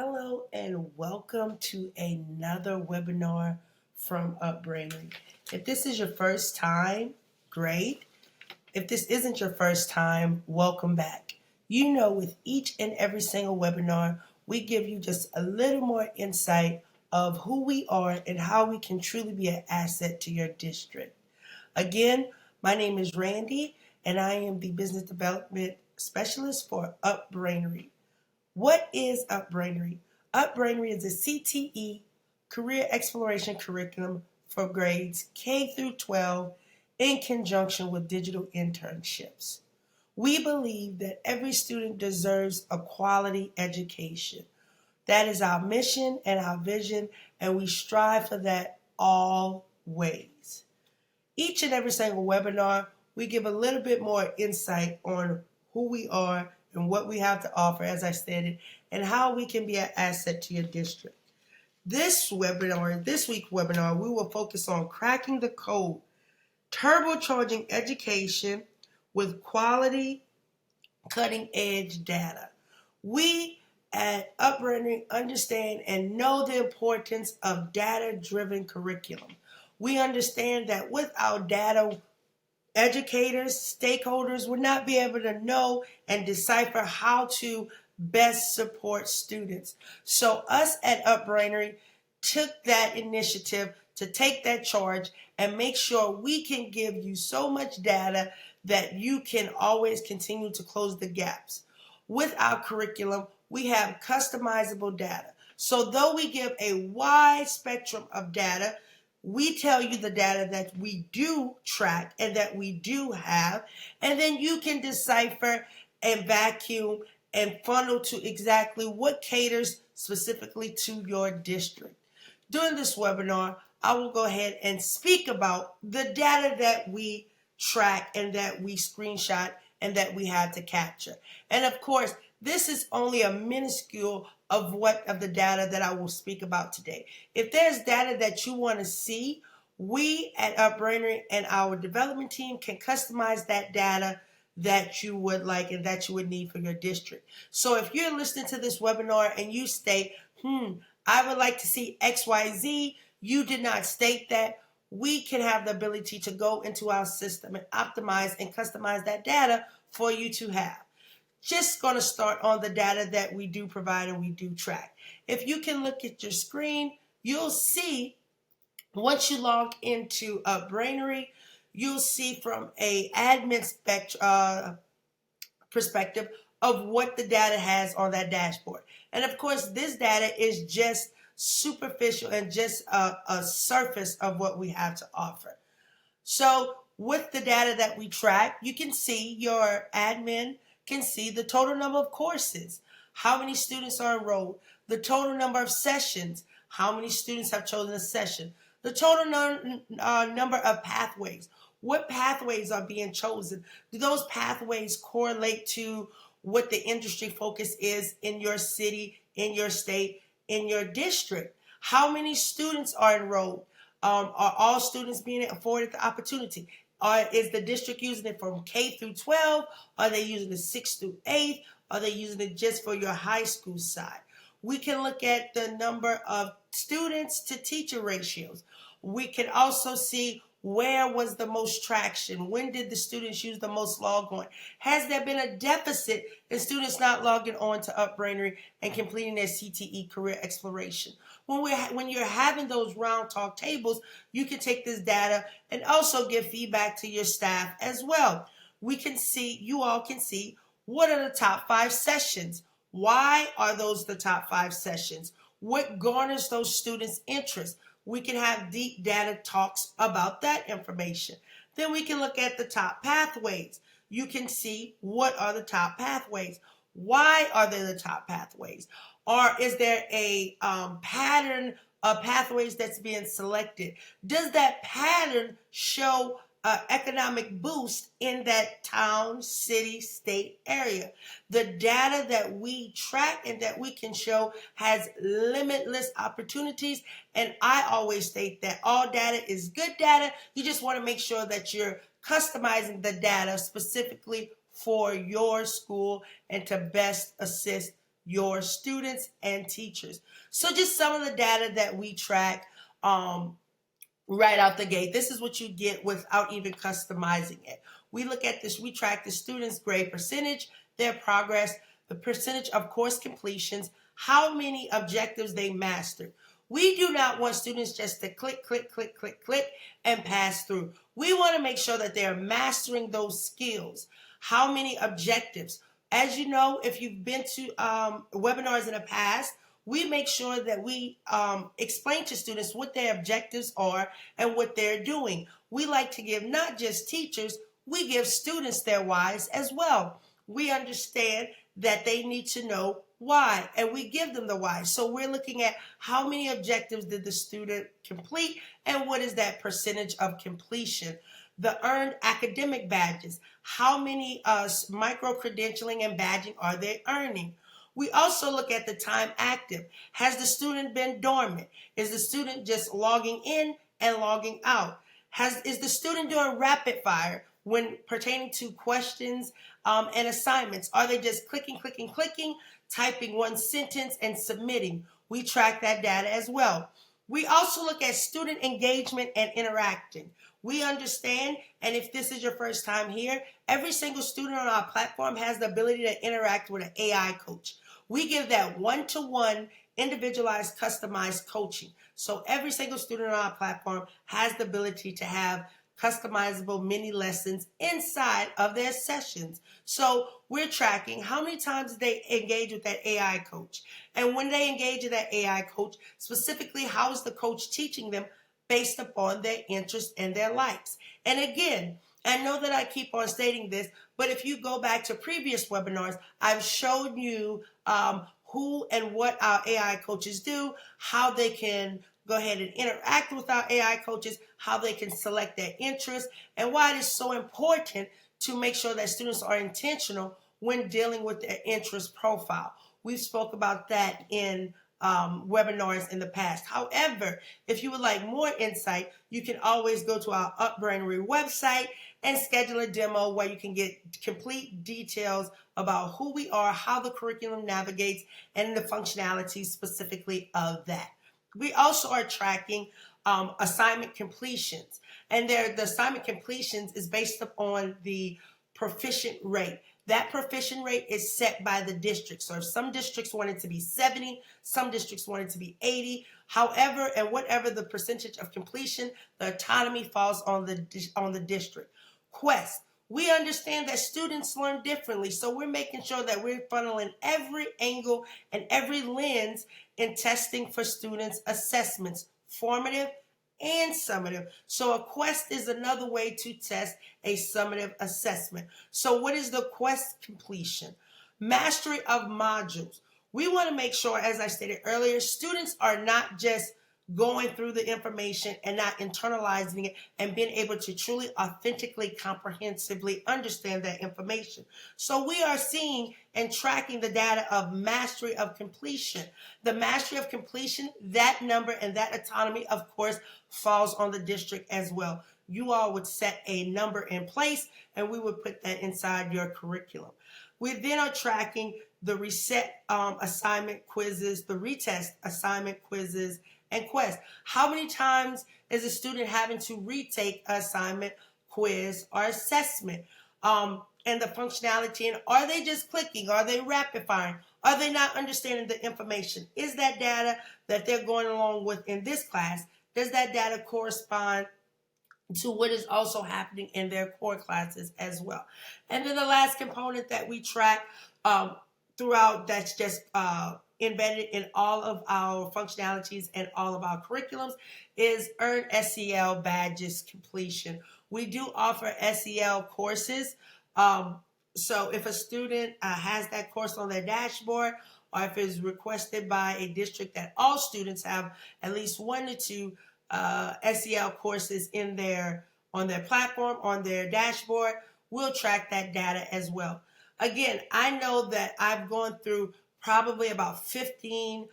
Hello and welcome to another webinar from Upbrainery. If this is your first time, great. If this isn't your first time, welcome back. You know, with each and every single webinar, we give you just a little more insight of who we are and how we can truly be an asset to your district. Again, my name is Randy and I am the Business Development Specialist for Upbrainery. What is Upbrainery? Upbrainery is a CTE career exploration curriculum for grades K through 12 in conjunction with digital internships. We believe that every student deserves a quality education. That is our mission and our vision, and we strive for that always. Each and every single webinar, we give a little bit more insight on who we are and what we have to offer, as I stated, and how we can be an asset to your district. This week's webinar, we will focus on cracking the code, turbocharging education with quality, cutting-edge data. We at Upbrainery understand and know the importance of data-driven curriculum. We understand that without data, educators, stakeholders would not be able to know and decipher how to best support students. So us at Upbrainery took that initiative to take that charge and make sure we can give you so much data that you can always continue to close the gaps. With our curriculum, we have customizable data. So though we give a wide spectrum of data, we tell you the data that we do track and that we do have, and then you can decipher and vacuum and funnel to exactly what caters specifically to your district. During this webinar, I will go ahead and speak about the data that we track and that we screenshot and that we had to capture. And of course, this is only a minuscule of the data that I will speak about today. If there's data that you want to see, we at Upbrainery and our development team can customize that data that you would like and that you would need for your district. So if you're listening to this webinar and you state, I would like to see XYZ, you did not state that, we can have the ability to go into our system and optimize and customize that data for you to have. Just going to start on the data that we do provide and we do track. If you can look at your screen, you'll see once you log into Upbrainery, you'll see from a admin perspective of what the data has on that dashboard. And of course, this data is just superficial and just a surface of what we have to offer. So with the data that we track, you can see your admin can see the total number of courses, how many students are enrolled, the total number of sessions, how many students have chosen a session, the total number of pathways, what pathways are being chosen. Do those pathways correlate to what the industry focus is in your city, in your state, in your district? How many students are enrolled? Are all students being afforded the opportunity? Is the district using it from K through 12? Are they using it 6 through 8? Are they using it just for your high school side? We can look at the number of students to teacher ratios. We can also see where was the most traction. When did the students use the most log on? Has there been a deficit in students not logging on to Upbrainery and completing their CTE career exploration? When you're having those round talk tables, you can take this data and also give feedback to your staff as well. You all can see what are the top 5 sessions. Why are those the top 5 sessions? What garners those students' interest? We can have deep data talks about that information. Then we can look at the top pathways. You can see what are the top pathways. Why are they the top pathways? Or is there a pattern of pathways that's being selected? Does that pattern show economic boost in that town, city, state area? The data that we track and that we can show has limitless opportunities. And I always state that all data is good data. You just want to make sure that you're customizing the data specifically for your school and to best assist your students and teachers. So just some of the data that we track right out the gate. This is what you get without even customizing it. We look at this, we track the students' grade percentage, their progress, the percentage of course completions, how many objectives they mastered. We do not want students just to click, click, click, click, click, and pass through. We want to make sure that they're mastering those skills. How many objectives? As you know, if you've been to webinars in the past, we make sure that we explain to students what their objectives are and what they're doing. We like to give not just teachers, we give students their whys as well. We understand that they need to know why, and we give them the why. So we're looking at how many objectives did the student complete and what is that percentage of completion. The earned academic badges, how many micro-credentialing and badging are they earning? We also look at the time active. Has the student been dormant? Is the student just logging in and logging out? Is the student doing rapid fire when pertaining to questions and assignments? Are they just clicking, clicking, clicking, typing one sentence and submitting? We track that data as well. We also look at student engagement and interacting. We understand, and if this is your first time here, every single student on our platform has the ability to interact with an AI coach. We give that one-to-one, individualized, customized coaching. So every single student on our platform has the ability to have customizable mini lessons inside of their sessions. So we're tracking how many times they engage with that AI coach. And when they engage with that AI coach, specifically, how is the coach teaching them based upon their interests and their likes? And again, I know that I keep on stating this, but if you go back to previous webinars, I've shown you who and what our AI coaches do, how they can go ahead and interact with our AI coaches, how they can select their interests, and why it is so important to make sure that students are intentional when dealing with their interest profile. We've spoke about that in webinars in the past. However, if you would like more insight, you can always go to our Upbrainery website and schedule a demo where you can get complete details about who we are, how the curriculum navigates, and the functionalities specifically of that. We also are tracking assignment completions, and the assignment completions is based upon the proficient rate. That proficient rate is set by the district. So if some districts want it to be 70, some districts want it to be 80. However, and whatever the percentage of completion, the autonomy falls on the district. Quest. We understand that students learn differently, so we're making sure that we're funneling every angle and every lens in testing for students' assessments, formative and summative. So a quest is another way to test a summative assessment. So what is the quest completion? Mastery of modules. We want to make sure, as I stated earlier, students are not just going through the information and not internalizing it and being able to truly, authentically, comprehensively understand that information. So we are seeing and tracking the data of mastery of completion. The mastery of completion, that number and that autonomy, of course, falls on the district as well. You all would set a number in place and we would put that inside your curriculum. We then are tracking the reset assignment quizzes, the retest assignment quizzes, and quest. How many times is a student having to retake an assignment, quiz, or assessment? And the functionality, and are they just clicking? Are they rapid firing? Are they not understanding the information? Is that data that they're going along with in this class, does that data correspond to what is also happening in their core classes as well? And then the last component that we track throughout, that's just embedded in all of our functionalities and all of our curriculums, is earned SEL badges completion. We do offer SEL courses. So if a student has that course on their dashboard, or if it's requested by a district that all students have at least 1 to 2 SEL courses on their platform, on their dashboard, we'll track that data as well. Again, I know that I've gone through probably about 15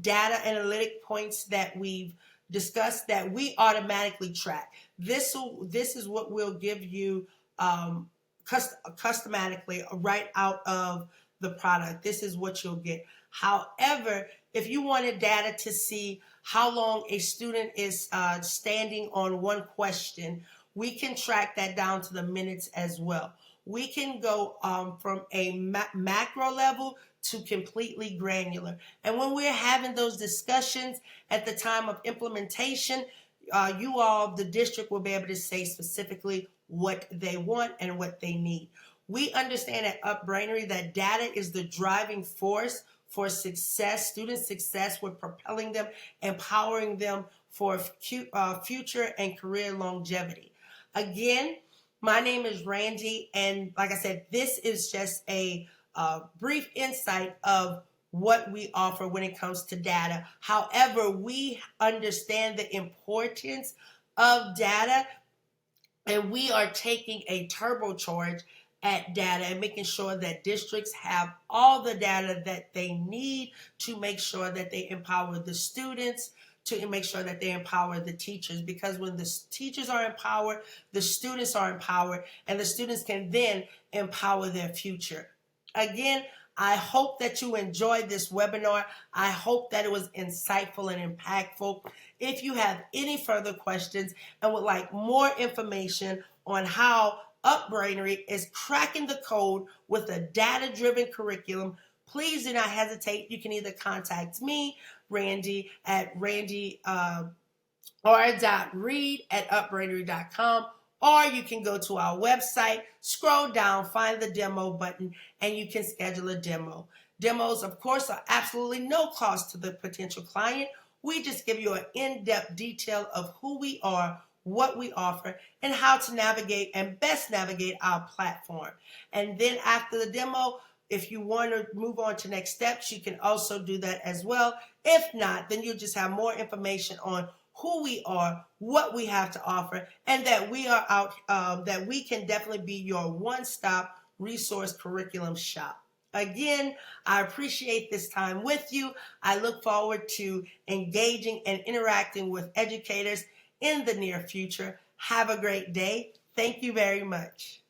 data analytic points that we've discussed that we automatically track. This is what we'll give you customatically right out of the product. This is what you'll get. However, if you wanted data to see how long a student is standing on one question, we can track that down to the minutes as well. We can go from a macro level to completely granular. And when we're having those discussions at the time of implementation, you all, the district, will be able to say specifically what they want and what they need. We understand at Upbrainery that data is the driving force for success, student success. We're propelling them, empowering them for future and career longevity. Again, my name is Randy, and like I said, this is just a brief insight of what we offer when it comes to data. However, we understand the importance of data, and we are taking a turbocharge at data and making sure that districts have all the data that they need to make sure that they empower the students, to make sure that they empower the teachers. Because when the teachers are empowered, the students are empowered, and the students can then empower their future. Again, I hope that you enjoyed this webinar. I hope that it was insightful and impactful. If you have any further questions and would like more information on how Upbrainery is cracking the code with a data-driven curriculum, please do not hesitate. You can either contact me, Randy, at r.reed@upbrainery.com, or you can go to our website, scroll down, find the demo button, and you can schedule a demo. Demos, of course, are absolutely no cost to the potential client. We just give you an in-depth detail of who we are, what we offer, and how to navigate and best navigate our platform. And then after the demo, if you want to move on to next steps, you can also do that as well. If not, then you'll just have more information on who we are, what we have to offer, and that we are out, that we can definitely be your one-stop resource curriculum shop. Again, I appreciate this time with you. I look forward to engaging and interacting with educators in the near future. Have a great day. Thank you very much.